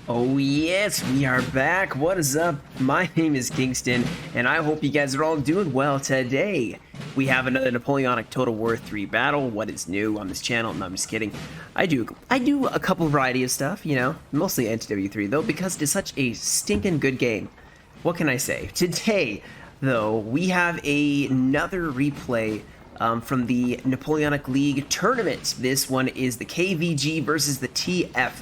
Oh yes, we are back. What is up? My name is Kingston, and I hope you guys are all doing well today. We have another Napoleonic Total War 3 battle. What is new on this channel? No, I'm just kidding. I do a couple variety of stuff, mostly NTW 3 though, because it is such a stinking good game. What can I say? Today, though, we have another replay from the Napoleonic League tournament. This one is the KVG versus the TF,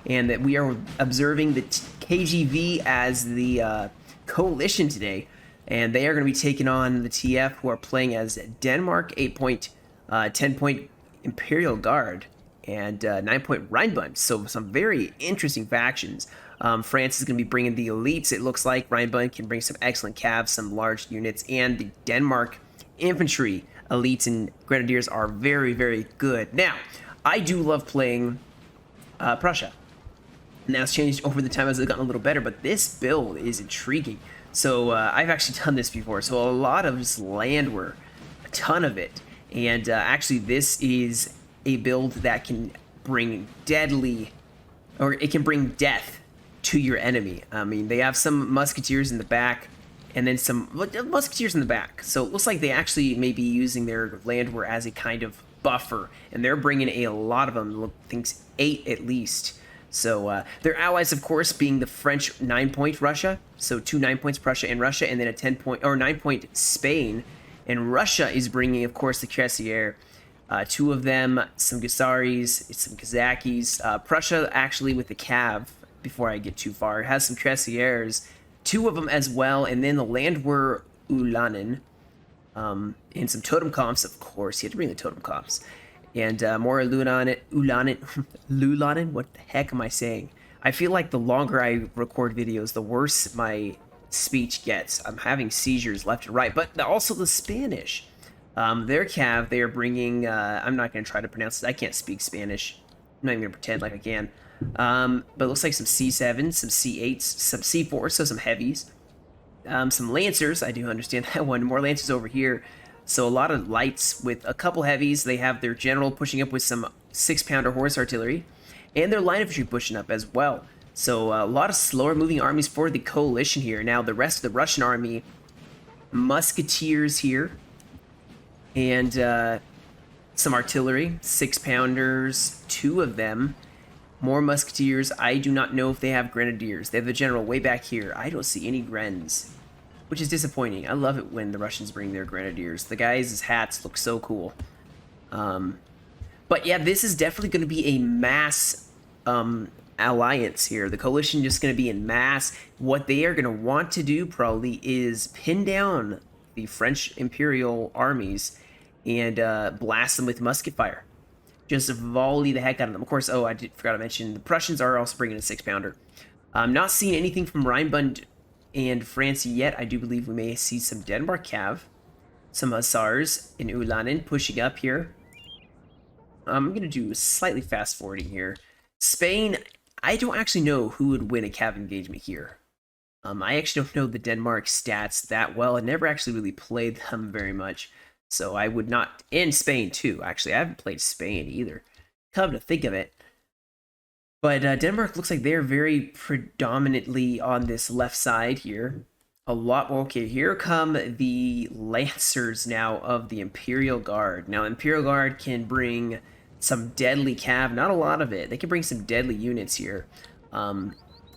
and that we are observing the KGV as the coalition today, and they are going to be taking on the TF, who are playing as Denmark, 8-point, 10-point Imperial Guard, and 9-point Rheinbund. So some very interesting factions. France is going to be bringing the elites, it looks like. Rheinbund can bring some excellent calves, some large units, and the Denmark infantry elites and grenadiers are very, very good. Now, I do love playing Prussia. Now it's changed over the time as it's gotten a little better, but this build is intriguing. So I've actually done this before. So a lot of this land were a ton of it. And actually this is a build that can bring deadly, or it can bring death to your enemy. I mean, they have some musketeers in the back, and then some musketeers in the back. So it looks like they actually may be using their land war as a kind of buffer, and they're bringing a lot of them. I think 8 at least. So their allies, of course, being the French 9-point Russia. So 2 9-points, Prussia and Russia, and then a 10-point or 9-point Spain. And Russia is bringing, of course, the Cuirassiers. 2 of them, some Gusaris, some Kazakis. Prussia, actually, with the Cav, before I get too far, has some Cuirassiers. 2 of them as well, and then the Landwehr Ulanen. And some totem comps, of course. You have to bring the totem comps. And more Lulanen, what the heck am I saying? I feel like the longer I record videos, the worse my speech gets. I'm having seizures left and right, but also the Spanish. Their cav, they are bringing, I'm not going to try to pronounce it. I can't speak Spanish. I'm not even going to pretend like I can. But it looks like some C7s, some C8s, some C4s, so some heavies. Some Lancers, I do understand that one. More Lancers over here. So a lot of lights with a couple heavies. They have their general pushing up with some 6-pounder horse artillery, and their line infantry pushing up as well. So a lot of slower moving armies for the coalition here. Now the rest of the Russian army, musketeers here, and some artillery, 6-pounders, 2 of them. More musketeers. I do not know if they have grenadiers. They have the general way back here. I don't see any grens, which is disappointing. I love it when the Russians bring their grenadiers. The guys' hats look so cool. But yeah, this is definitely going to be a mass alliance here. The coalition just going to be in mass. What they are going to want to do probably is pin down the French Imperial armies and blast them with musket fire. Just volley the heck out of them. Of course, oh, forgot to mention, the Prussians are also bringing a 6-pounder. I'm not seeing anything from Rheinbund and France yet. I do believe we may see some Denmark cav, some hussars in Ulanen pushing up here. I'm going to do slightly fast forwarding here. Spain, I don't actually know who would win a cav engagement here. I actually don't know the Denmark stats that well. I never actually really played them very much. So I would not, in Spain too, actually. I haven't played Spain either. Come to think of it. But Denmark looks like they're very predominantly on this left side here. A lot. Okay, here come the Lancers now of the Imperial Guard. Now, Imperial Guard can bring some deadly cav. Not a lot of it. They can bring some deadly units here. The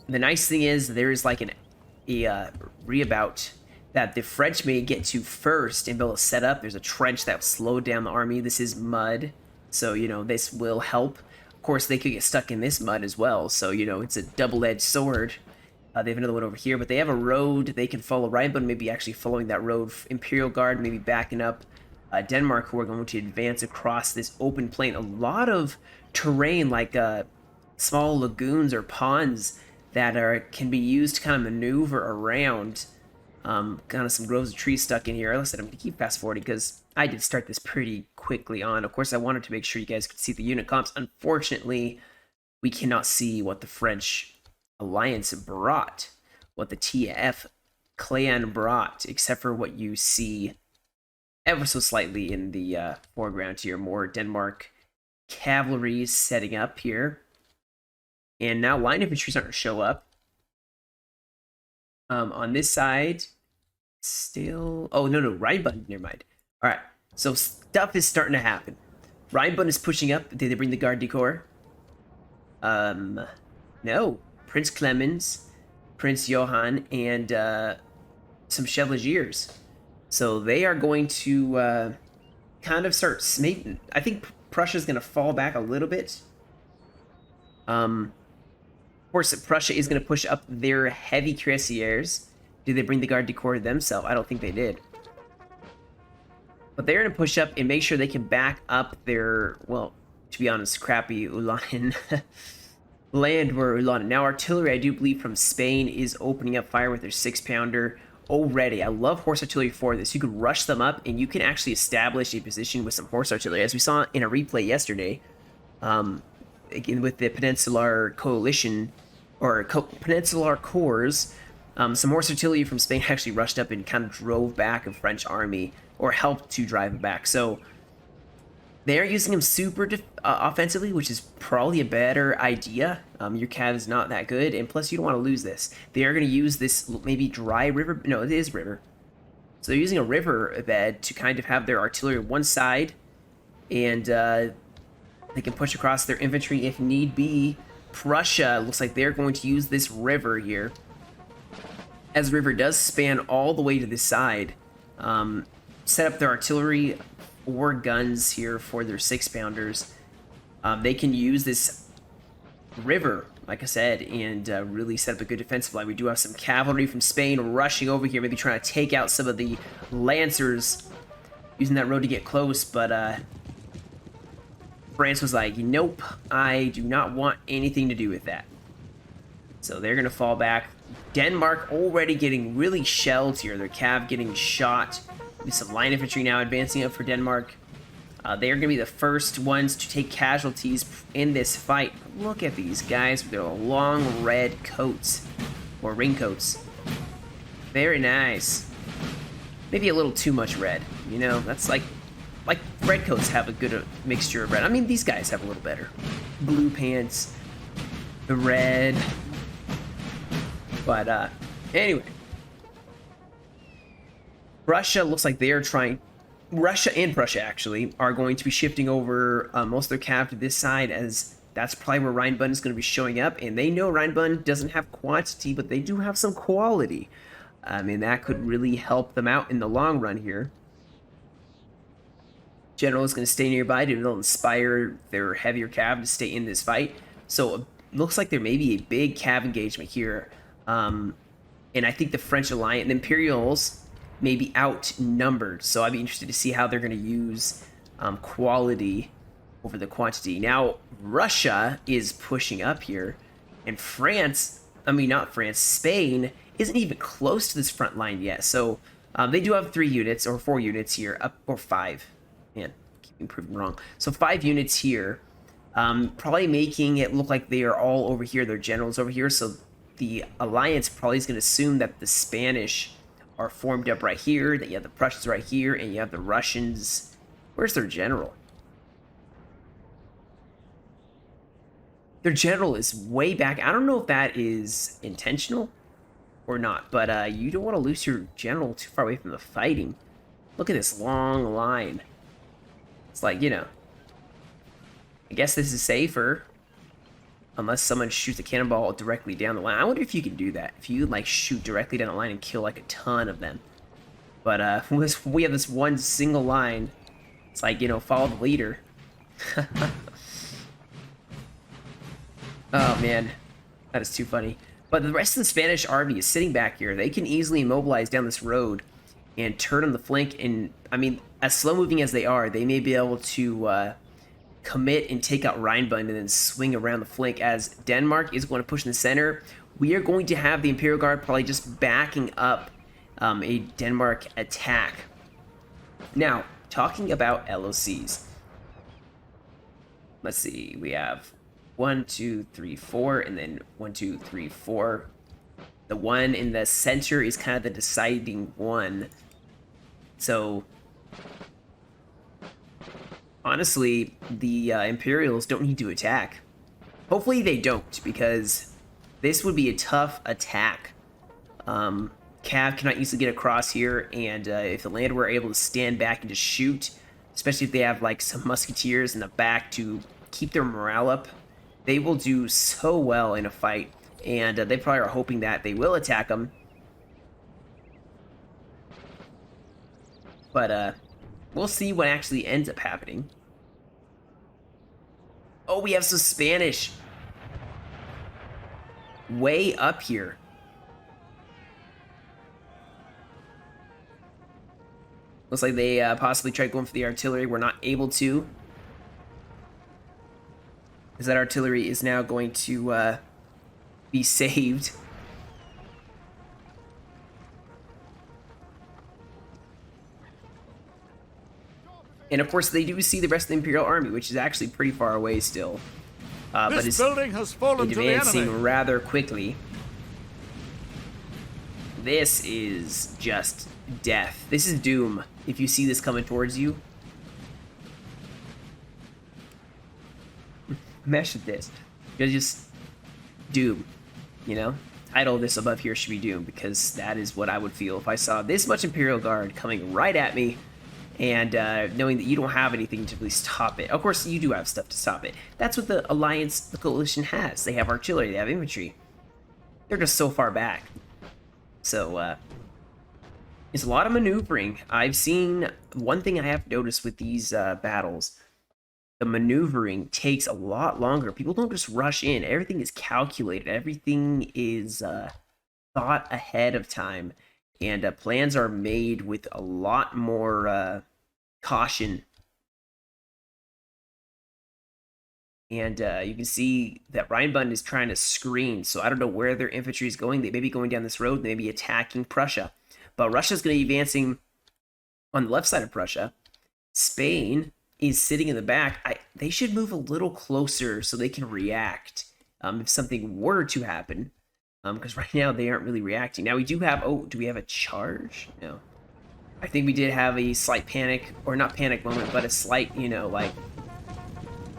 nice thing is there's like a reabout that the French may get to first and be able to set up. There's a trench that will slow down the army. This is mud, so, this will help. Of course, they could get stuck in this mud as well, so, it's a double-edged sword. They have another one over here, but they have a road they can follow. Rheinbund maybe actually following that road. Imperial Guard maybe backing up. Denmark, who are going to advance across this open plain. A lot of terrain, like small lagoons or ponds that can be used to kind of maneuver around. Kind of some groves of trees stuck in here. Like I said, I'm going to keep fast forwarding because I did start this pretty quickly on. Of course, I wanted to make sure you guys could see the unit comps. Unfortunately, we cannot see what the French alliance brought, what the TF clan brought, except for what you see ever so slightly in the foreground here. More Denmark cavalry setting up here. And now line infantry starting to show up. On this side, still... Oh, no, Rheinbund, never mind. All right, so stuff is starting to happen. Rheinbund is pushing up. Did they bring the Guard du Corps? No. Prince Clemens, Prince Johann, and some Chevaliers. So they are going to kind of start... I think Prussia's going to fall back a little bit. Of course, Prussia is going to push up their heavy cuirassiers. Did they bring the Guard du Corps themselves? I don't think they did. But they're going to push up and make sure they can back up their, well, to be honest, crappy Ulan land where Ulan. Now, artillery, I do believe, from Spain is opening up fire with their 6-pounder already. I love horse artillery for this. You can rush them up, and you can actually establish a position with some horse artillery, as we saw in a replay yesterday. Again, with the Peninsular Coalition, or Peninsular Corps, some horse artillery from Spain actually rushed up and kind of drove back a French army, or helped to drive it back. So they're using them super offensively, which is probably a better idea. Your cav is not that good, and plus you don't want to lose this. They are going to use this maybe dry river. No, it is river. So they're using a river bed to kind of have their artillery on one side, and they can push across their infantry if need be. Prussia looks like they're going to use this river here, as the river does span all the way to this side. Set up their artillery or guns here for their 6-pounders. They can use this river, like I said, and really set up a good defensive line. We do have some cavalry from Spain rushing over here, maybe trying to take out some of the lancers, using that road to get close, but France was like, nope, I do not want anything to do with that. So they're going to fall back. Denmark already getting really shelled here. Their cav getting shot. With some line infantry now advancing up for Denmark. They are going to be the first ones to take casualties in this fight. Look at these guys with their long red coats, or raincoats. Very nice. Maybe a little too much red, you know? That's like red coats have a good mixture of red. I mean, these guys have a little better. Blue pants, the red. But anyway. Russia looks like they are trying... Russia and Prussia, actually, are going to be shifting over most of their cav to this side, as that's probably where Rheinbund is going to be showing up. And they know Rheinbund doesn't have quantity, but they do have some quality. And that could really help them out in the long run here. General is going to stay nearby to inspire their heavier cav to stay in this fight. So it looks like there may be a big cav engagement here. And I think the French Alliance, the Imperials, may be outnumbered, so I'd be interested to see how they're going to use quality over the quantity. Now, Russia is pushing up here, and Spain isn't even close to this front line yet, so they do have 3 units, or 4 units here, or 5. Man, I keep proving wrong. So 5 units here, probably making it look like they are all over here, their generals over here, so the Alliance probably is going to assume that the Spanish are formed up right here, that you have the Prussians right here, and you have the Russians. Where's their general? Their general is way back. I don't know if that is intentional or not, but you don't want to lose your general too far away from the fighting. Look at this long line. It's like, you know, I guess this is safer. Unless someone shoots a cannonball directly down the line. I wonder if you can do that. If you, like, shoot directly down the line and kill, like, a ton of them. But, we have this one single line. It's like, you know, follow the leader. Oh, man. That is too funny. But the rest of the Spanish army is sitting back here. They can easily mobilize down this road and turn on the flank. And, I mean, as slow-moving as they are, they may be able to, commit and take out Rheinbund and then swing around the flank, as Denmark is going to push in the center. We are going to have the Imperial Guard probably just backing up a Denmark attack. Now, talking about LOCs. Let's see, we have 1, 2, 3, 4, and then 1, 2, 3, 4. The one in the center is kind of the deciding one. So honestly, the Imperials don't need to attack. Hopefully they don't, because this would be a tough attack. Cav cannot easily get across here, and if the land were able to stand back and just shoot, especially if they have like some musketeers in the back to keep their morale up, they will do so well in a fight, and they probably are hoping that they will attack them. But we'll see what actually ends up happening. Oh, we have some Spanish way up here. Looks like they possibly tried going for the artillery. We're not able to, because that artillery is now going to be saved. And of course, they do see the rest of the Imperial Army, which is actually pretty far away still. But it's building has fallen to the enemy. Advancing rather quickly. This is just death. This is doom. If you see this coming towards you, mesh with this. You're just doom. You know, title of this above here should be doom, because that is what I would feel if I saw this much Imperial Guard coming right at me, and knowing that you don't have anything to really stop it. Of course, you do have stuff to stop it. That's what the Alliance, the Coalition has. They have artillery, they have infantry. They're just so far back. So, it's a lot of maneuvering. I've seen, one thing I have noticed with these battles, the maneuvering takes a lot longer. People don't just rush in. Everything is calculated. Everything is thought ahead of time. And plans are made with a lot more caution. And you can see that Rheinbund is trying to screen, so I don't know where their infantry is going. They may be going down this road, they may be attacking Prussia. But Russia's going to be advancing on the left side of Prussia. Spain is sitting in the back. They should move a little closer so they can react if something were to happen. Because right now they aren't really reacting. Now we do have, oh, do we have a charge? No. I think we did have a slight panic, or not panic moment, but a slight, you know, like,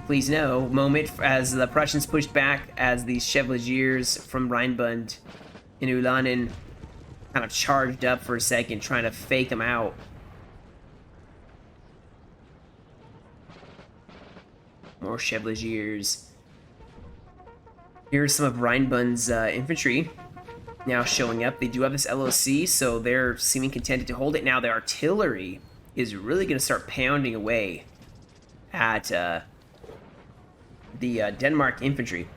please no moment as the Prussians pushed back, as these Chevaliers from Rheinbund in Ulanen kind of charged up for a second, trying to fake them out. More Chevaliers. Here's some of Rheinbund's infantry now showing up. They do have this LOC, so they're seeming contented to hold it. Now the artillery is really going to start pounding away at the Denmark infantry.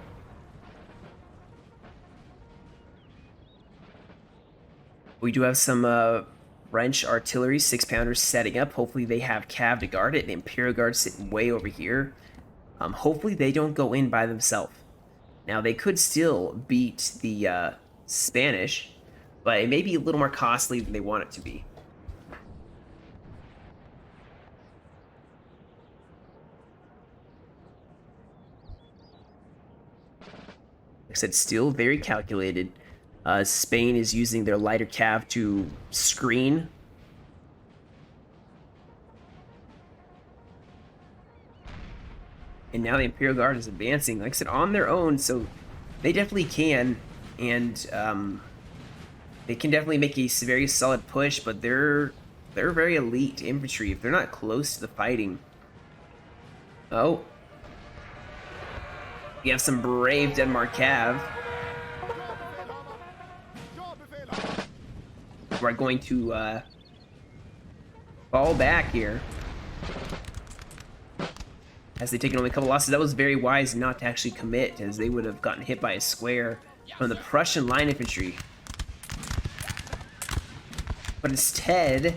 We do have some French artillery, 6-pounders setting up. Hopefully they have cav to guard it. The Imperial Guard sitting way over here. Hopefully they don't go in by themselves. Now they could still beat the Spanish, but it may be a little more costly than they want it to be. Like I said, still very calculated. Spain is using their lighter cav to screen. And now the Imperial Guard is advancing, like I said, on their own, so they definitely can. And they can definitely make a very solid push, but they're very elite infantry if they're not close to the fighting. Oh. You have some brave Denmark cav. We're going to fall back here as they've taken only a couple losses. That was very wise not to actually commit, as they would have gotten hit by a square from the Prussian line infantry. But instead,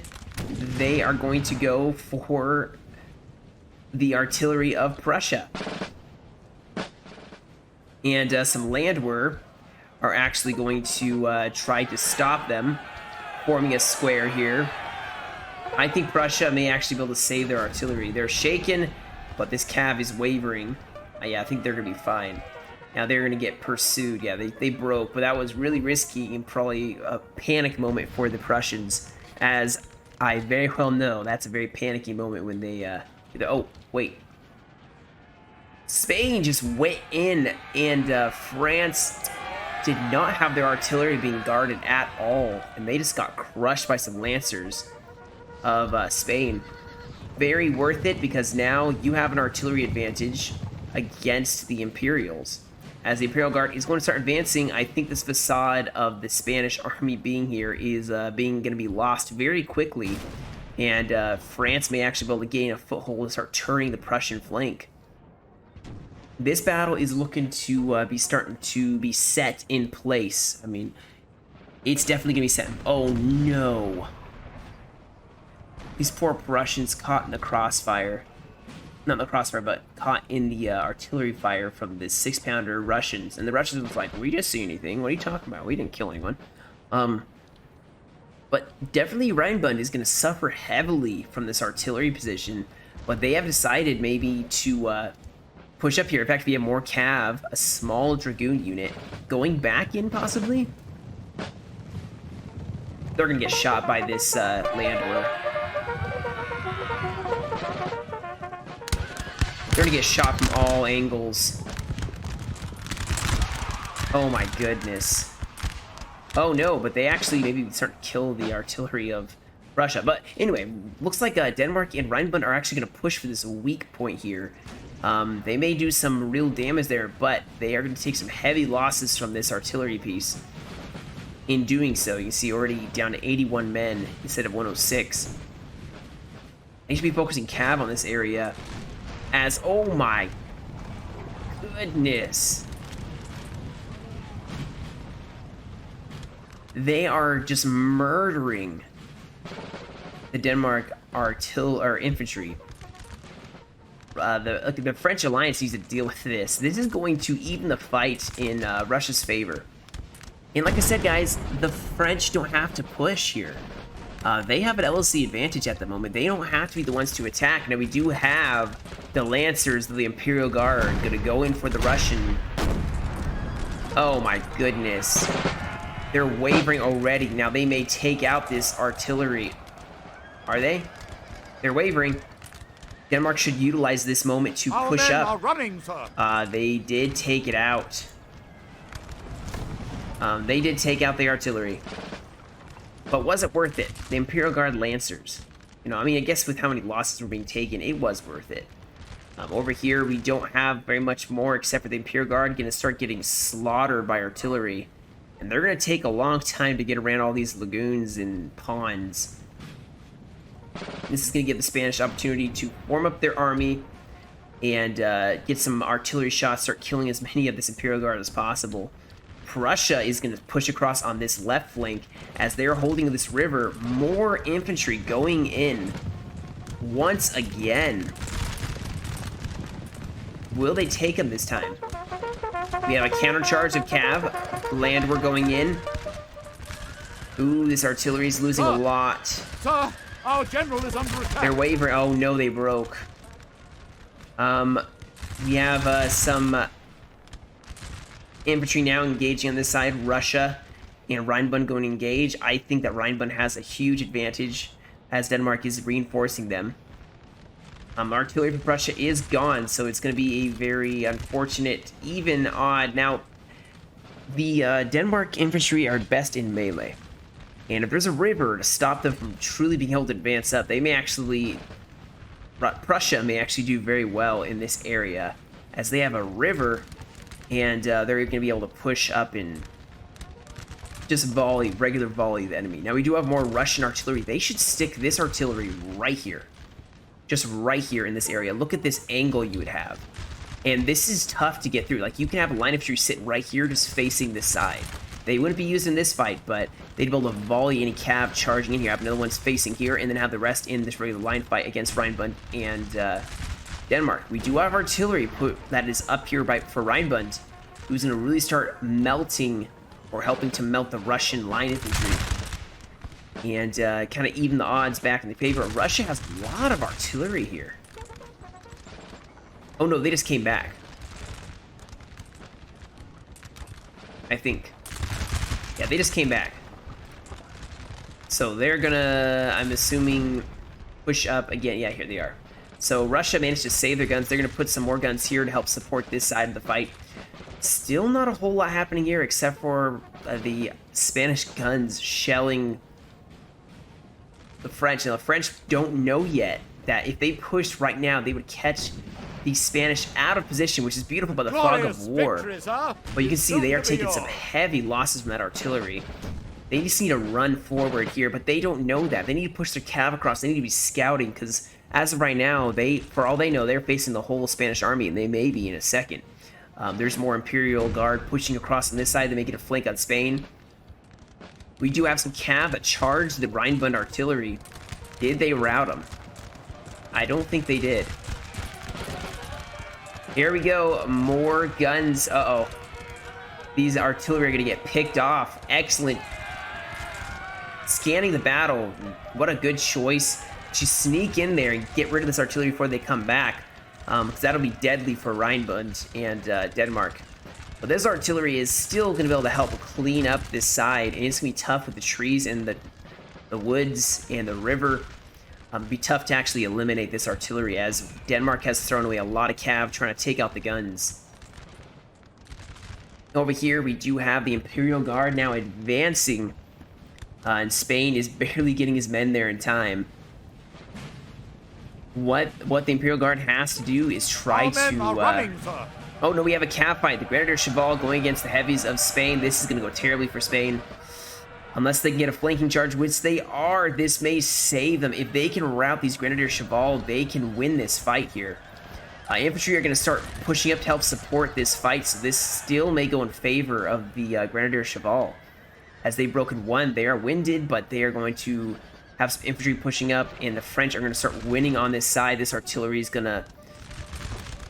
they are going to go for the artillery of Prussia. And some Landwehr are actually going to try to stop them, forming a square here. I think Prussia may actually be able to save their artillery. They're shaken, but this cav is wavering. Yeah, I think they're going to be fine. Now they're going to get pursued. Yeah, they broke, but that was really risky and probably a panic moment for the Prussians, as I very well know that's a very panicky moment when they... oh, wait. Spain just went in, and France did not have their artillery being guarded at all, and they just got crushed by some lancers of Spain. Very worth it, because now you have an artillery advantage against the Imperials. As the Imperial Guard is going to start advancing, I think this facade of the Spanish army being here is going to be lost very quickly, and France may actually be able to gain a foothold and start turning the Prussian flank. This battle is looking to be starting to be set in place. I mean, it's definitely going to be set. Oh no. These poor Prussians caught in the crossfire. Not the crossfire, but caught in the artillery fire from the 6-pounder Russians. And the Russians was like, we didn't see anything. What are you talking about? We didn't kill anyone. But definitely Rheinbund is going to suffer heavily from this artillery position. But they have decided maybe to push up here. In fact, we have more cav, a small dragoon unit, going back in possibly. They're going to get shot by this landor. They're gonna get shot from all angles. Oh my goodness. Oh no, but they actually maybe start to kill the artillery of Prussia. But anyway, looks like Denmark and Rheinbund are actually gonna push for this weak point here. They may do some real damage there, but they are gonna take some heavy losses from this artillery piece. In doing so, you can see already down to 81 men instead of 106. They should be focusing cav on this area. As, oh my goodness, they are just murdering the Denmark infantry. The French alliance needs to deal with this. This is going to even the fight in Russia's favor. And like I said, guys, the French don't have to push here. They have an LLC advantage at the moment. They don't have to be the ones to attack. Now, we do have the Lancers of the Imperial Guard going to go in for the Russian. Oh, my goodness. They're wavering already. Now, they may take out this artillery. Are they? They're wavering. Denmark should utilize this moment to push up. Our men are running, sir. They did take it out. They did take out the artillery. But was it worth it? The Imperial Guard Lancers. You know, I mean, I guess with how many losses were being taken, it was worth it. Over here, we don't have very much more except for the Imperial Guard going to start getting slaughtered by artillery. And they're going to take a long time to get around all these lagoons and ponds. This is going to give the Spanish opportunity to form up their army and get some artillery shots, start killing as many of this Imperial Guard as possible. Prussia is going to push across on this left flank as they're holding this river. More infantry going in once again. Will they take them this time? We have a countercharge of cav. Land we're going in. Ooh, this artillery is losing a lot. Sir, our general is under attack. They're wavering. Oh no, they broke. We have some infantry now engaging on this side. Russia and Rheinbund going to engage. I think that Rheinbund has a huge advantage as Denmark is reinforcing them. Artillery for Prussia is gone, so it's going to be a very unfortunate, even odd. Now, the Denmark infantry are best in melee. And if there's a river to stop them from truly being able to advance up, they may actually... Prussia may actually do very well in this area, as they have a river, and they're going to be able to push up and just volley, regular volley the enemy. Now, we do have more Russian artillery. They should stick this artillery right here. Just right here in this area. Look at this angle you would have. And this is tough to get through. Like, you can have a line of troops sitting right here just facing this side. They wouldn't be used in this fight, but they'd be able to volley any cav charging in here. Have another one's facing here, and then have the rest in this regular line fight against Rheinbund and Denmark. We do have artillery that is up here for Rheinbund, who's going to really start melting or helping to melt the Russian line infantry. And kind of even the odds back in the favor. Russia has a lot of artillery here. Oh no, they just came back. I think. Yeah, they just came back. So they're gonna, I'm assuming, push up again. Yeah, here they are. So Russia managed to save their guns. They're going to put some more guns here to help support this side of the fight. Still not a whole lot happening here except for the Spanish guns shelling the French. Now, the French don't know yet that if they pushed right now, they would catch the Spanish out of position, which is beautiful by the fog of war. But you can see they are taking some heavy losses from that artillery. They just need to run forward here, but they don't know that. They need to push their cav across. They need to be scouting, because as of right now, for all they know, they're facing the whole Spanish army, and they may be in a second. There's more Imperial Guard pushing across on this side to make it a flank on Spain. We do have some cav that charged the Rheinbund artillery. Did they rout them? I don't think they did. Here we go. More guns. Uh-oh. These artillery are going to get picked off. Excellent. Scanning the battle. What a good choice to sneak in there and get rid of this artillery before they come back. Because that'll be deadly for Rheinbund and Denmark. But this artillery is still going to be able to help clean up this side. And it's going to be tough with the trees and the woods and the river. It'd be tough to actually eliminate this artillery, as Denmark has thrown away a lot of cav trying to take out the guns. Over here, we do have the Imperial Guard now advancing. And Spain is barely getting his men there in time. What the Imperial Guard has to do is try to... Oh no, we have a cav fight. The Grenadier Cheval going against the heavies of Spain. This is going to go terribly for Spain. Unless they can get a flanking charge, which they are, this may save them. If they can rout these Grenadier Cheval, they can win this fight here. Infantry are going to start pushing up to help support this fight, so this still may go in favor of the Grenadier Cheval. As they've broken one, they are winded, but they are going to have some infantry pushing up, and the French are going to start winning on this side. This artillery is going to...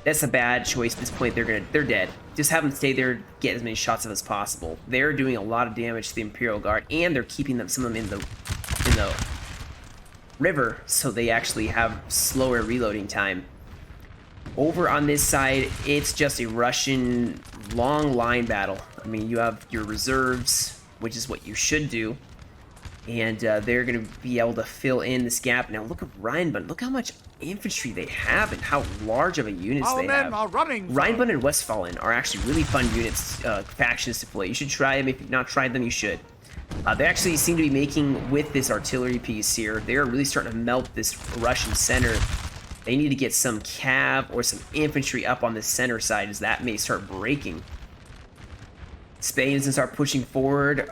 That's a bad choice at this point. They're dead. Just have them stay there, get as many shots of as possible. They're doing a lot of damage to the Imperial Guard, and they're keeping some of them in the river, so they actually have slower reloading time. Over on this side, it's just a Russian long line battle. I mean, you have your reserves, which is what you should do, and they're going to be able to fill in this gap. Now, look at Rheinbund. Look how much infantry they have and how large of a units they have. Rheinbund and Westphalen are actually really fun units, factions to play. You should try them. If you've not tried them, you should. They actually seem to be making, with this artillery piece here, they're really starting to melt this Russian center. They need to get some cav or some infantry up on the center side, as that may start breaking. Spain is going to start pushing forward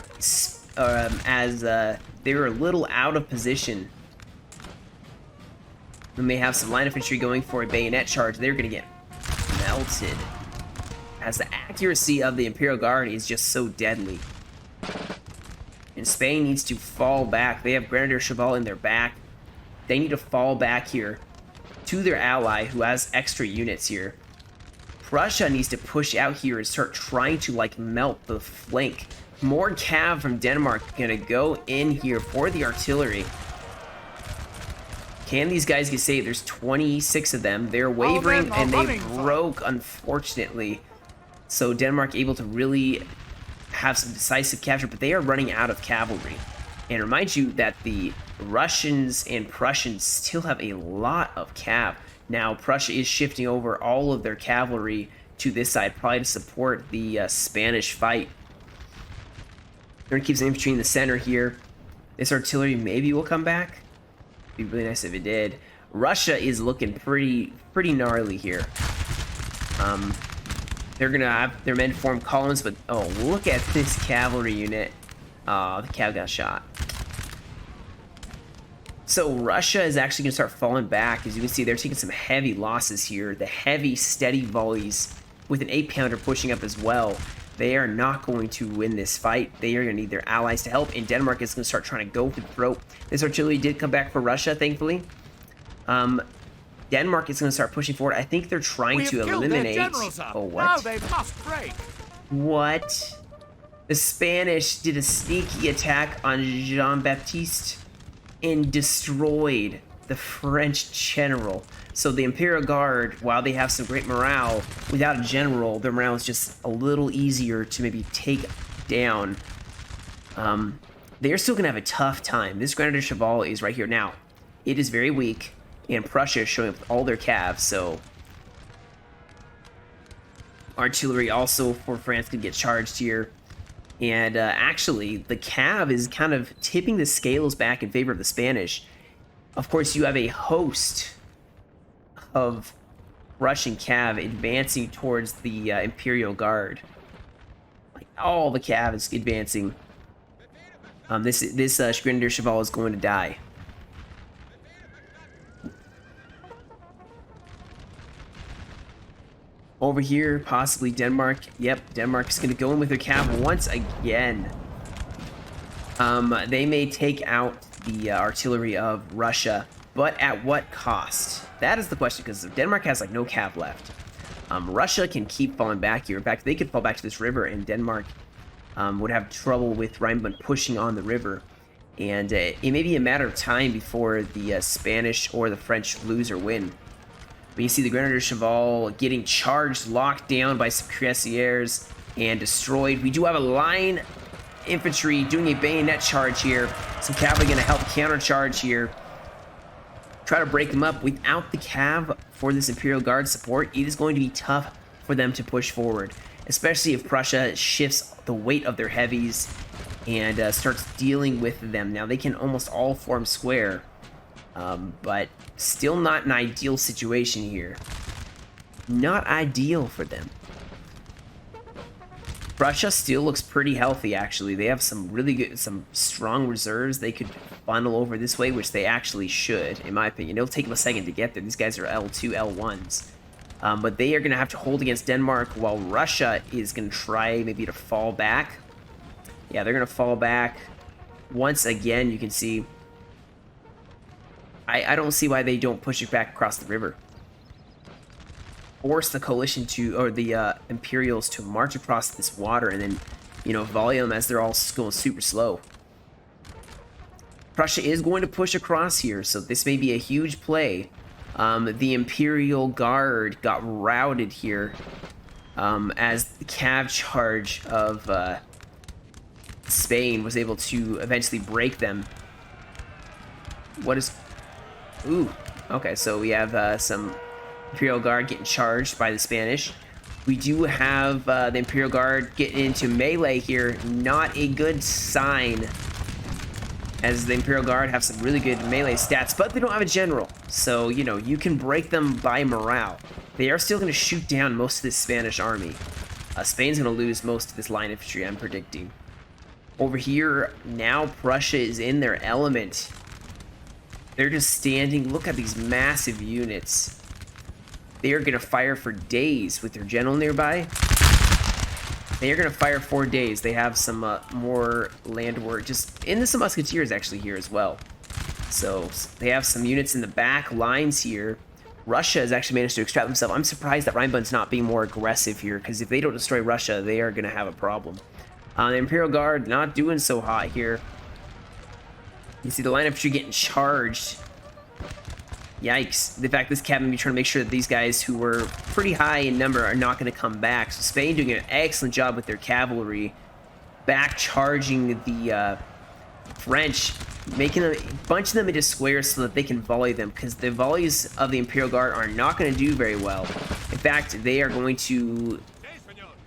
as they're a little out of position. We may have some line infantry going for a bayonet charge. They're going to get melted, as the accuracy of the Imperial Guard is just so deadly. And Spain needs to fall back. They have Grenadier Cheval in their back. They need to fall back here to their ally, who has extra units here. Prussia needs to push out here and start trying to, like, melt the flank. More cav from Denmark going to go in here for the artillery. Can these guys get saved? There's 26 of them. They're wavering, and they broke, unfortunately. So Denmark able to really have some decisive capture, but they are running out of cavalry. And remind you that the Russians and Prussians still have a lot of cav. Now, Prussia is shifting over all of their cavalry to this side, probably to support the Spanish fight. They're going to keep some infantry in the center here. This artillery maybe will come back. It'd be really nice if it did. Russia is looking pretty gnarly here. They're gonna have their men form columns, but oh, look at this cavalry unit. Oh, the cav got shot. So Russia is actually gonna start falling back. As you can see, they're taking some heavy losses here. The heavy, steady volleys with an 8-pounder pushing up as well. They are not going to win this fight. They are going to need their allies to help, and Denmark is going to start trying to go for the throat. This artillery did come back for Russia, thankfully. Denmark is going to start pushing forward. I think they're trying to eliminate... Oh, what? Now they must break. What? The Spanish did a sneaky attack on Jean-Baptiste and destroyed the French general. So the Imperial Guard, while they have some great morale, without a general, their morale is just a little easier to maybe take down. They're still going to have a tough time. This Grenadier Cheval is right here. Now, it is very weak, and Prussia is showing up with all their cav, so artillery also for France could get charged here. And actually, the cav is kind of tipping the scales back in favor of the Spanish. Of course, you have a host of Russian cav advancing towards the Imperial Guard. Like, all the cav is advancing. This Grenadier Cheval is going to die. Over here, possibly Denmark. Yep, Denmark's going to go in with their cav once again. They may take out the artillery of Russia, but at what cost? That is the question, because Denmark has like no cav left. Russia can keep falling back here. In fact, they could fall back to this river, and Denmark would have trouble with Rheinbund pushing on the river. And it may be a matter of time before the Spanish or the French lose or win. But you see the Grenadier Cheval getting charged, locked down by some cuirassiers, and destroyed. We do have a line infantry doing a bayonet charge here. Some cavalry going to help countercharge here. Try to break them up. Without the cav for this Imperial Guard support, it is going to be tough for them to push forward, especially if Prussia shifts the weight of their heavies and starts dealing with them. Now, they can almost all form square, but still not an ideal situation here. Not ideal for them. Prussia still looks pretty healthy, actually. They have some really good, some strong reserves they could funnel over this way, which they actually should, in my opinion. It'll take them a second to get there. These guys are L2, L1s. But they are going to have to hold against Denmark, while Russia is going to try maybe to fall back. Yeah, they're going to fall back. Once again, you can see... I don't see why they don't push it back across the river. Force the coalition to, or the Imperials to march across this water and then, you know, volley them as they're all going super slow. Prussia is going to push across here, so this may be a huge play. The Imperial Guard got routed here as the cav charge of Spain was able to eventually break them. What is... Ooh, okay, so we have some Imperial Guard getting charged by the Spanish. We do have the Imperial Guard getting into melee here. Not a good sign, as the Imperial Guard have some really good melee stats, but they don't have a general. So, you know, you can break them by morale. They are still going to shoot down most of this Spanish army. Spain's going to lose most of this line infantry, I'm predicting. Over here, now Prussia is in their element. They're just standing. Look at these massive units. They are going to fire for days with their general nearby. They are going to fire for days. They have some more land work. Just and some musketeers actually here as well. So they have some units in the back lines here. Russia has actually managed to extract themselves. I'm surprised that Rheinbund's not being more aggressive here, because if they don't destroy Russia, they are going to have a problem. The Imperial Guard not doing so hot here. You see the line infantry getting charged. Yikes. In fact, this cav may be trying to make sure that these guys who were pretty high in number are not going to come back. So Spain doing an excellent job with their cavalry, back charging the French, making them, bunching them into squares so that they can volley them, because the volleys of the Imperial Guard are not going to do very well. In fact, they are going to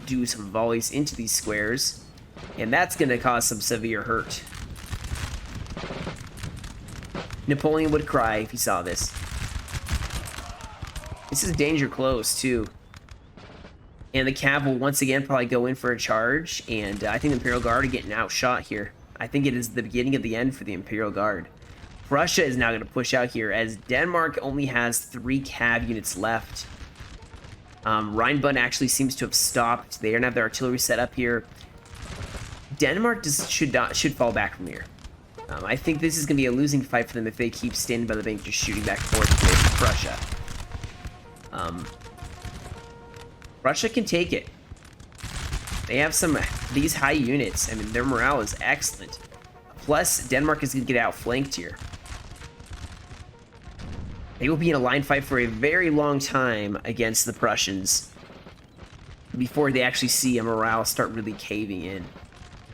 do some volleys into these squares, and that's going to cause some severe hurt. Napoleon would cry if he saw this. This is danger close, too. And the cav will once again probably go in for a charge, and I think the Imperial Guard are getting outshot here. I think it is the beginning of the end for the Imperial Guard. Prussia is now going to push out here, as Denmark only has 3 cav units left. Rheinbund actually seems to have stopped. They're going to have their artillery set up here. Denmark should fall back from here. I think this is going to be a losing fight for them if they keep standing by the bank just shooting back and forth with Prussia. Prussia can take it. They have these high units. I mean, their morale is excellent. Plus, Denmark is going to get outflanked here. They will be in a line fight for a very long time against the Prussians before they actually see a morale start really caving in.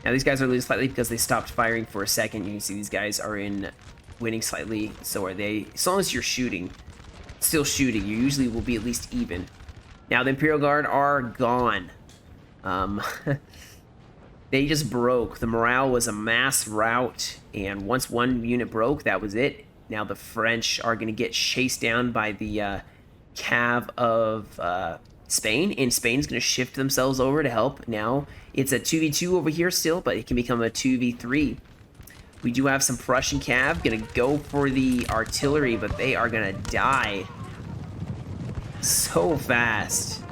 Now, these guys are losing slightly because they stopped firing for a second. You can see these guys are in winning slightly. So are they. As long as you're shooting, still shooting, you usually will be at least even. Now the Imperial Guard are gone. They just broke. The morale was a mass rout, and once one unit broke, that was it. Now the French are going to get chased down by the cav of Spain, and Spain's going to shift themselves over to help. Now it's a 2v2 over here still, but it can become a 2v3. We do have some Prussian cav going to go for the artillery, but they are going to die so fast.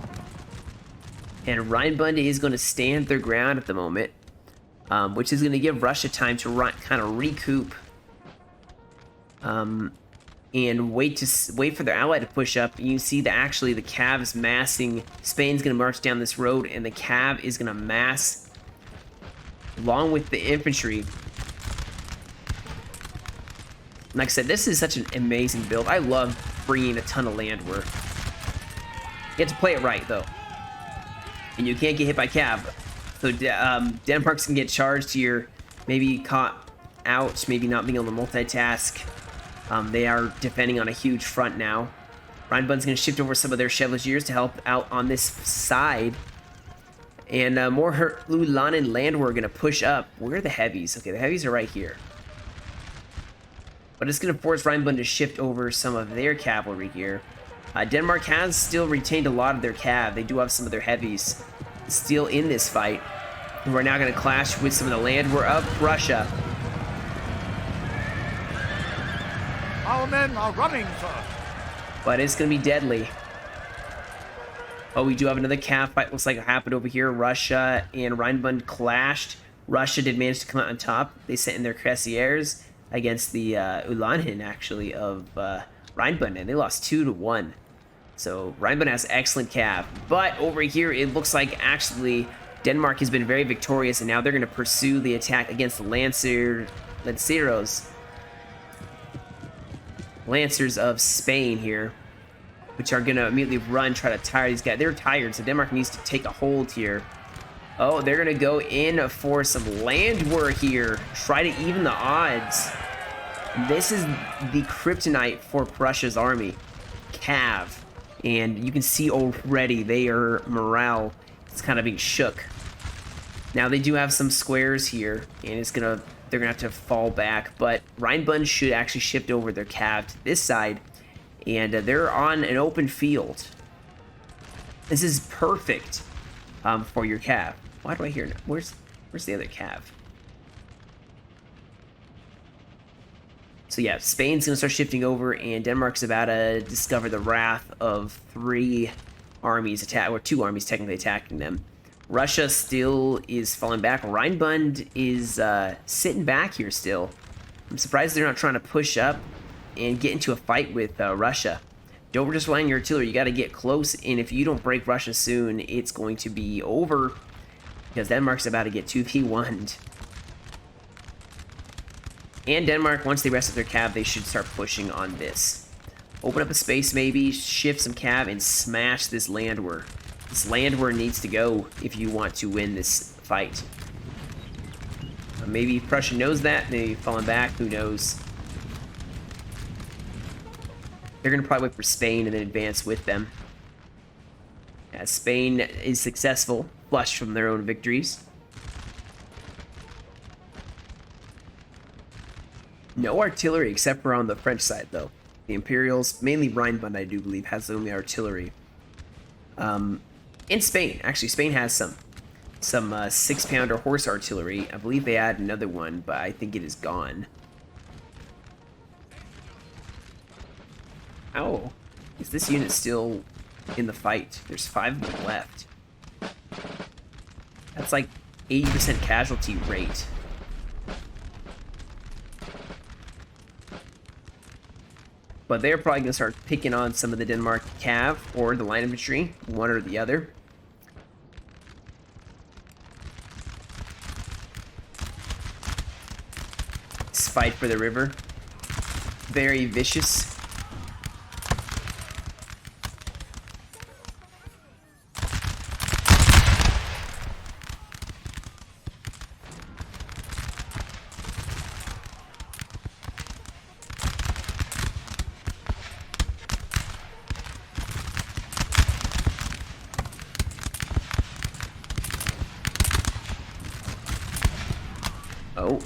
And Rheinbund is going to stand their ground at the moment, which is going to give Russia time to kind of recoup and wait for their ally to push up. You see that actually the cav is massing. Spain's going to march down this road, and the cav is going to mass along with the infantry. Like I said, this is such an amazing build. I love bringing a ton of land work. You have to play it right, though. And you can't get hit by cav. So Denmark's gonna get charged here, maybe caught out, maybe not being able to multitask. They are defending on a huge front now. Rheinbund's gonna shift over some of their Chevaliers to help out on this side. And more Ulanen land we're gonna push up. Where are the heavies? Okay, the heavies are right here. But it's gonna force Rheinbund to shift over some of their cavalry here. Denmark has still retained a lot of their cav. They do have some of their heavies still in this fight. We're now going to clash with some of the land war of Russia. Our men are running, sir. But it's going to be deadly. Oh, we do have another cav fight. Looks like it happened over here. Russia and Rheinbund clashed. Russia did manage to come out on top. They sent in their cuirassiers against the Ulanen, actually, of Rheinbund, and they lost 2-1. So Rheinbund has excellent cav. But over here, it looks like actually Denmark has been very victorious, and now they're going to pursue the attack against the Lancers of Spain here, which are going to immediately run, try to tire these guys. They're tired, so Denmark needs to take a hold here. Oh, they're going to go in for some land war here, try to even the odds. This is the kryptonite for Prussia's army, cav. And you can see already their morale is kind of being shook. Now they do have some squares here, and they're gonna have to fall back. But Rheinbund should actually shift over their cav to this side, and they're on an open field. This is perfect for your cav. Why do I hear? Where's the other cav? So yeah, Spain's gonna start shifting over, and Denmark's about to discover the wrath of 3 armies or 2 armies technically attacking them. Russia still is falling back. Rheinbund is sitting back here still. I'm surprised they're not trying to push up and get into a fight with Russia. Don't just rely on your artillery. You got to get close, and if you don't break Russia soon, it's going to be over because Denmark's about to get 2v1'd. And Denmark, once they rest up their cav, they should start pushing on this. Open up a space maybe, shift some cav, and smash this land war. This land war needs to go if you want to win this fight. Maybe Prussia knows that, maybe falling back, who knows. They're going to probably wait for Spain and then advance with them. As Spain is successful, flushed from their own victories. No artillery except for on the French side, though. The Imperials, mainly Rheinbund, I do believe, has only artillery. In Spain, actually, Spain has some 6-pounder horse artillery. I believe they add another one, but I think it is gone. Oh, is this unit still in the fight? There's 5 of them left. That's like 80% casualty rate. But they're probably going to start picking on some of the Denmark cav or the line infantry, one or the other. This fight for the river. Very vicious. Oh,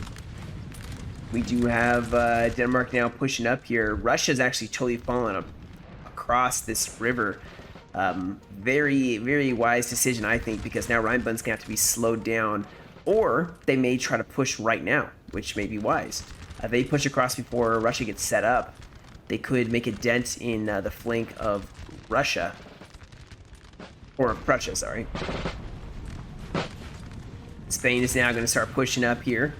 we do have Denmark now pushing up here. Russia's actually totally fallen across this river. Very, very wise decision, I think, because now Rheinbund's gonna have to be slowed down, or they may try to push right now, which may be wise. If they push across before Russia gets set up, they could make a dent in the flank of Russia, or Prussia, sorry. Spain is now going to start pushing up here.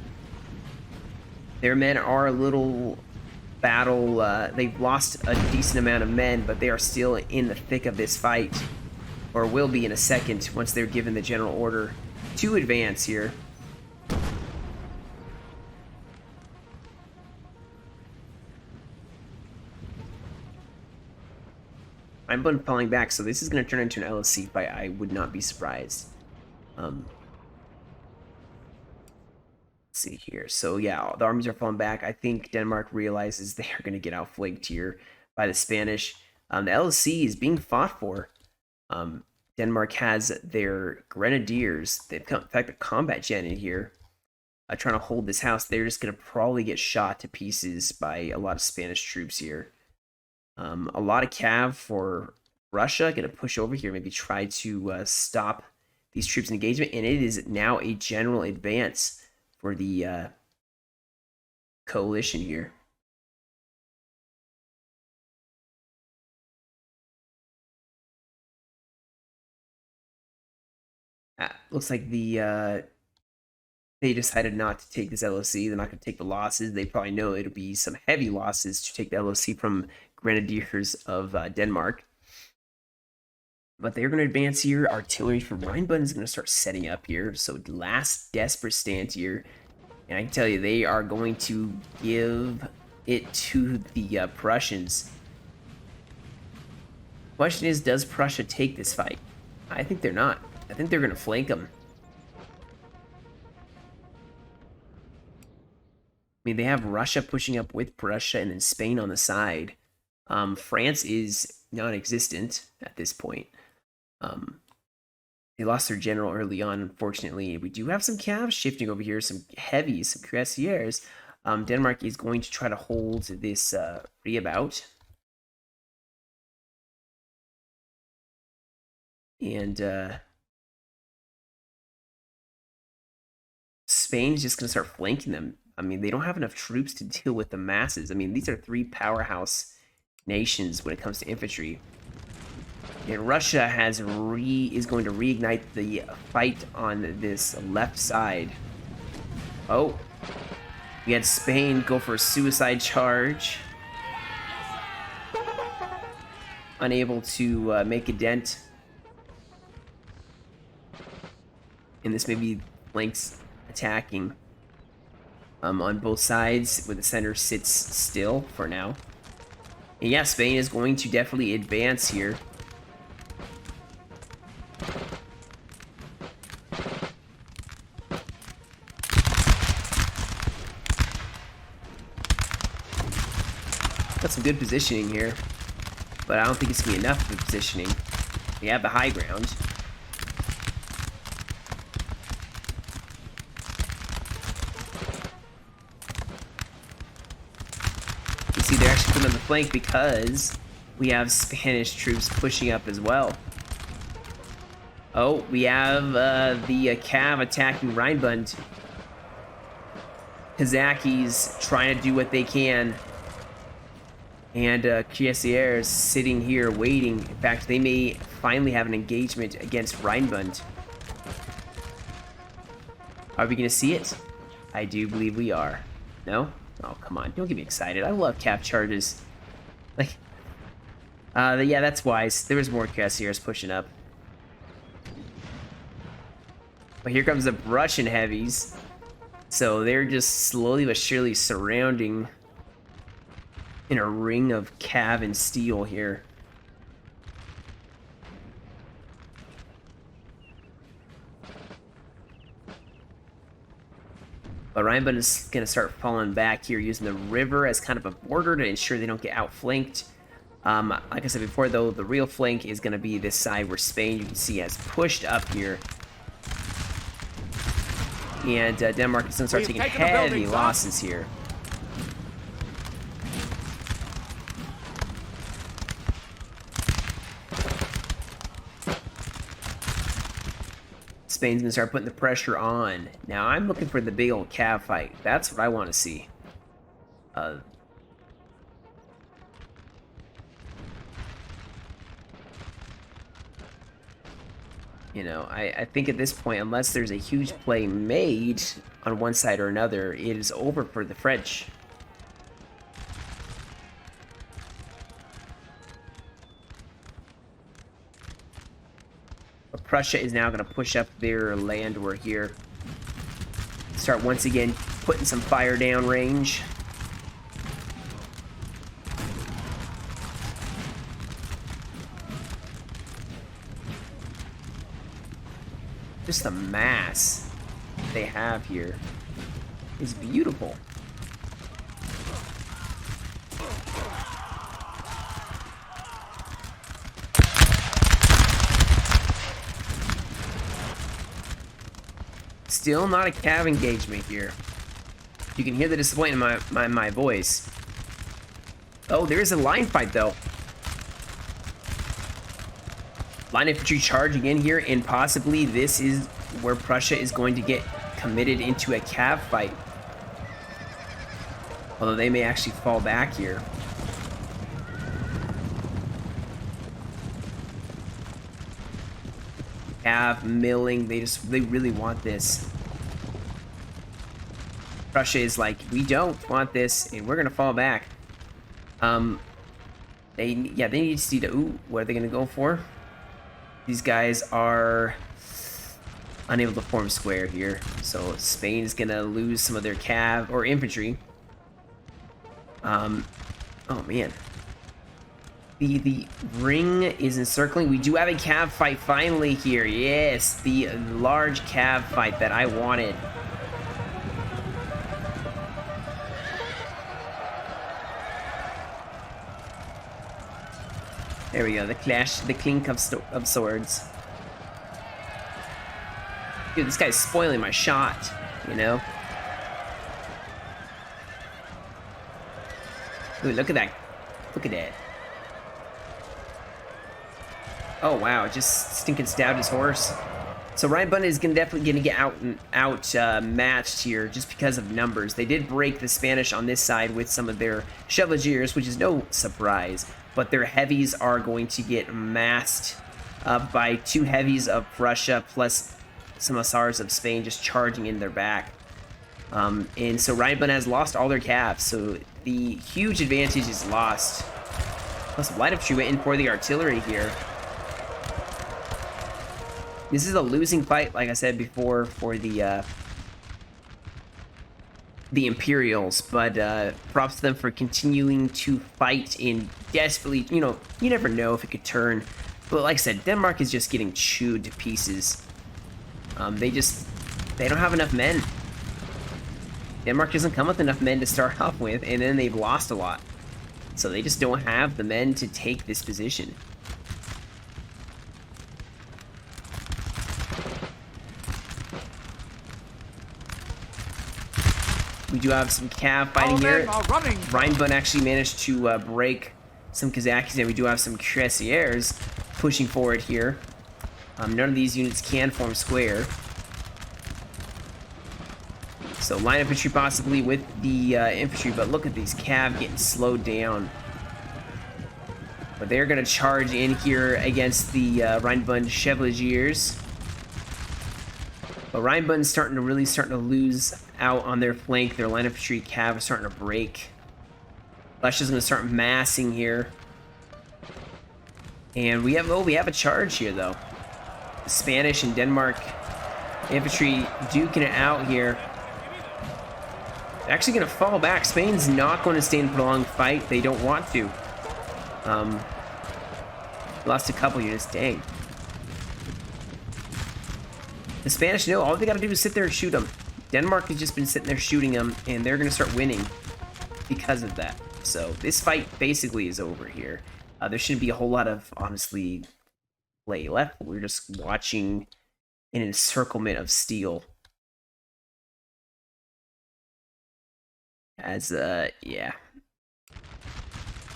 Their men are a little battle. They've lost a decent amount of men, but they are still in the thick of this fight, or will be in a second once they're given the general order to advance here. I'm falling back, so this is going to turn into an LSC fight. I would not be surprised. Let's see here. So yeah, the armies are falling back. I think Denmark realizes they are going to get outflanked here by the Spanish. The LSC is being fought for. Denmark has their grenadiers. They've come, in fact, a combat jet in here, trying to hold this house. They're just going to probably get shot to pieces by a lot of Spanish troops here. A lot of cav for Russia, going to push over here, maybe try to stop these troops in engagement, and it is now a general advance for the coalition here. Looks like they decided not to take this LOC. They're not going to take the losses. They probably know it'll be some heavy losses to take the LOC from Grenadiers of Denmark. But they're going to advance here. Artillery from Rheinbund is going to start setting up here. So last desperate stand here. And I can tell you, they are going to give it to the Prussians. Question is, does Prussia take this fight? I think they're not. I think they're going to flank them. I mean, they have Russia pushing up with Prussia and then Spain on the side. France is non-existent at this point. They lost their general early on, unfortunately. We do have some calves shifting over here, some heavies, some cuirassiers. Denmark is going to try to hold this reabout. And Spain is just going to start flanking them. I mean, they don't have enough troops to deal with the masses. I mean, these are three powerhouse nations when it comes to infantry. And Russia is going to reignite the fight on this left side. Oh, we had Spain go for a suicide charge. Unable to make a dent. And this may be flanks attacking on both sides, where the center sits still for now. And yeah, Spain is going to definitely advance here. Got some good positioning here, but I don't think it's going to be enough of a positioning. We have the high ground. You see, they're actually putting on the flank because we have Spanish troops pushing up as well. Oh, we have the Cav attacking Rheinbund. Kazakis trying to do what they can. And Cuirassiers sitting here waiting. In fact, they may finally have an engagement against Rheinbund. Are we going to see it? I do believe we are. No? Oh, come on. Don't get me excited. I love cap charges. Like, yeah, that's wise. There was more Cuirassiers pushing up. But here comes the Russian heavies. So they're just slowly but surely surrounding in a ring of cav and steel here. But Rheinbund is going to start falling back here, using the river as kind of a border to ensure they don't get outflanked. Like I said before, though, the real flank is going to be this side where Spain, you can see, has pushed up here. And Denmark is going to start taking heavy losses here. Spain's going to start putting the pressure on. Now, I'm looking for the big old cav fight. That's what I want to see. You know, I think at this point, unless there's a huge play made on one side or another, it is over for the French. But Prussia is now going to push up their landward here. Start once again putting some fire down range. Just the mass they have here is beautiful. Still not a cav engagement here. You can hear the disappointment in my voice. Oh, there is a line fight though. Line infantry charging in here, and possibly this is where Prussia is going to get committed into a cav fight. Although they may actually fall back here. Cav milling, they really want this. Prussia is like, we don't want this, and we're gonna fall back. They need to see the, ooh, what are they gonna go for? These guys are unable to form square here, so Spain is gonna lose some of their cav or infantry. Oh man, the ring is encircling. We do have a cav fight finally here. Yes, the large cav fight that I wanted. There we go, the clash, the clink of swords. Dude, this guy's spoiling my shot, you know? Ooh, look at that. Look at that. Oh, wow, just stinking stabbed his horse. So Rheinbund is definitely going to get matched here just because of numbers. They did break the Spanish on this side with some of their chevaliers, which is no surprise. But their heavies are going to get masked by two heavies of Prussia plus some hussars of Spain just charging in their back. And so Rheinbund has lost all their calves, so the huge advantage is lost. Plus light infantry went in for the artillery here. This is a losing fight, like I said before, for the Imperials, but props to them for continuing to fight and desperately, you know, you never know if it could turn. But like I said, Denmark is just getting chewed to pieces. They don't have enough men. Denmark doesn't come with enough men to start off with, and then they've lost a lot. So they just don't have the men to take this position. We do have some cav fighting here. Rheinbund actually managed to break some Kazakhs, and we do have some cuirassiers pushing forward here. None of these units can form square. So line infantry possibly with the infantry, but look at these cav getting slowed down. But they're going to charge in here against the Rheinbund chevaliers. But Rheinbund's starting to lose out on their flank. Their line infantry cav is starting to break. Russia's going to start massing here. And we have a charge here though. The Spanish and Denmark infantry duking it out here. They're actually going to fall back. Spain's not going to stay in a prolonged fight. They don't want to. Lost a couple units. Dang. The Spanish know all they got to do is sit there and shoot them. Denmark has just been sitting there shooting them, and they're going to start winning because of that. So this fight basically is over here. There shouldn't be a whole lot of, honestly, play left. We're just watching an encirclement of steel. As, yeah.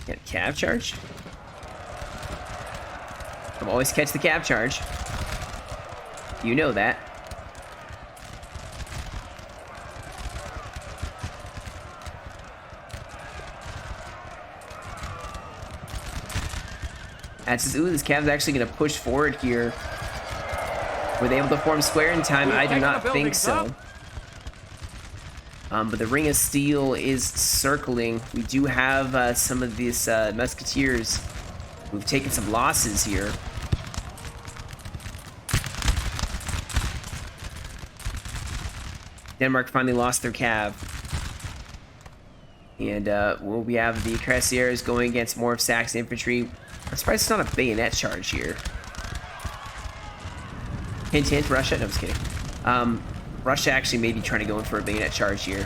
Get a cav charge. I'll always catch the cav charge. You know that. Ooh, this cav's actually going to push forward here. Were they able to form square in time? I do not think so. But the Ring of Steel is circling. We do have some of these musketeers who've taken some losses here. Denmark finally lost their cav. And we have the Cuirassiers going against more of Saxon infantry. I'm surprised it's not a bayonet charge here. Hint, hint, Russia? No, I'm just kidding. Russia actually may be trying to go in for a bayonet charge here.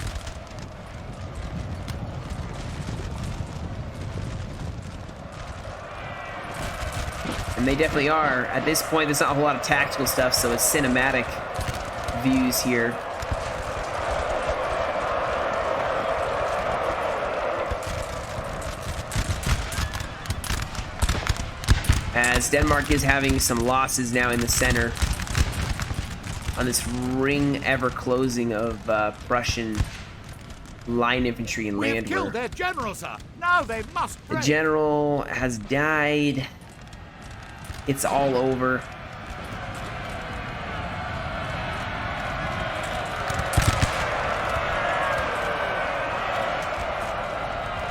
And they definitely are. At this point, there's not a whole lot of tactical stuff, so it's cinematic views here. As Denmark is having some losses now in the center on this ring ever closing of Prussian line infantry and landwehr. We have killed their general, sir. Now they must break. The general has died. It's all over.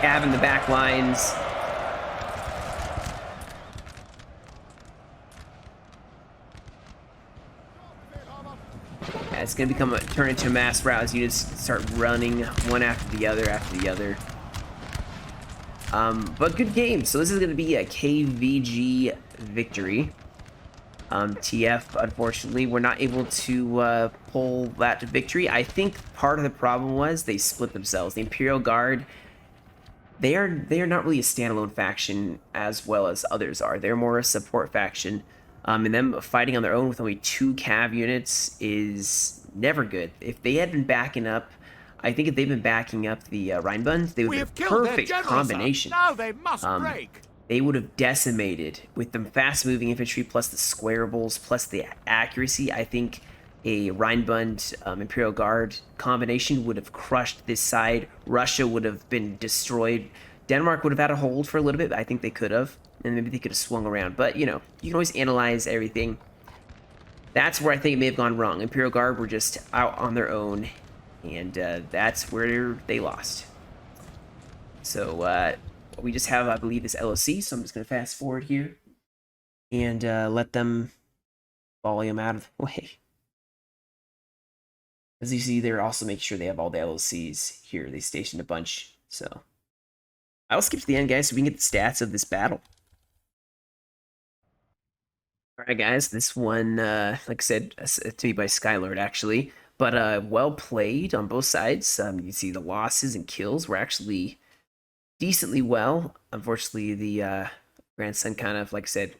Having the back lines. It's going to turn into a mass rout as units start running one after the other. But good game. So this is going to be a KVG victory. TF, unfortunately, we're not able to pull that victory. I think part of the problem was they split themselves. The Imperial Guard, they are not really a standalone faction as well as others are. They're more a support faction. And them fighting on their own with only 2 cav units is never good. If they had been backing up, I think if they've been backing up the Rheinbund, they would have been a perfect combination. Now they must break. They would have decimated with the fast-moving infantry plus the squarables plus the accuracy. I think a Rheinbund Imperial Guard combination would have crushed this side. Russia would have been destroyed. Denmark would have had a hold for a little bit. I think they could have. And maybe they could have swung around. But, you know, you can always analyze everything. That's where I think it may have gone wrong. Imperial Guard were just out on their own. And that's where they lost. So, we just have, I believe, this LOC. So I'm just going to fast forward here. And let them volume out of the way. As you see, they're also making sure they have all the LOCs here. They stationed a bunch. So I'll skip to the end, guys, so we can get the stats of this battle. Alright guys, this one, like I said, to me by Skylord actually, but well played on both sides. You can see the losses and kills were actually decently well. Unfortunately, the grandson kind of, like I said,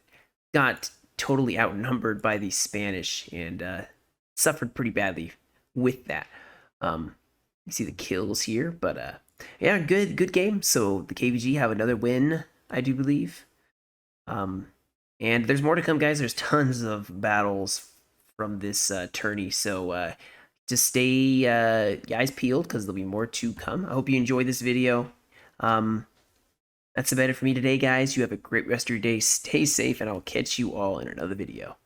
got totally outnumbered by the Spanish and suffered pretty badly with that. You see the kills here, but yeah, good game. So the KVG have another win, I do believe. And there's more to come, guys. There's tons of battles from this tourney, so just stay eyes peeled because there'll be more to come. I hope you enjoyed this video. That's about it for me today, guys. You have a great rest of your day. Stay safe, and I'll catch you all in another video.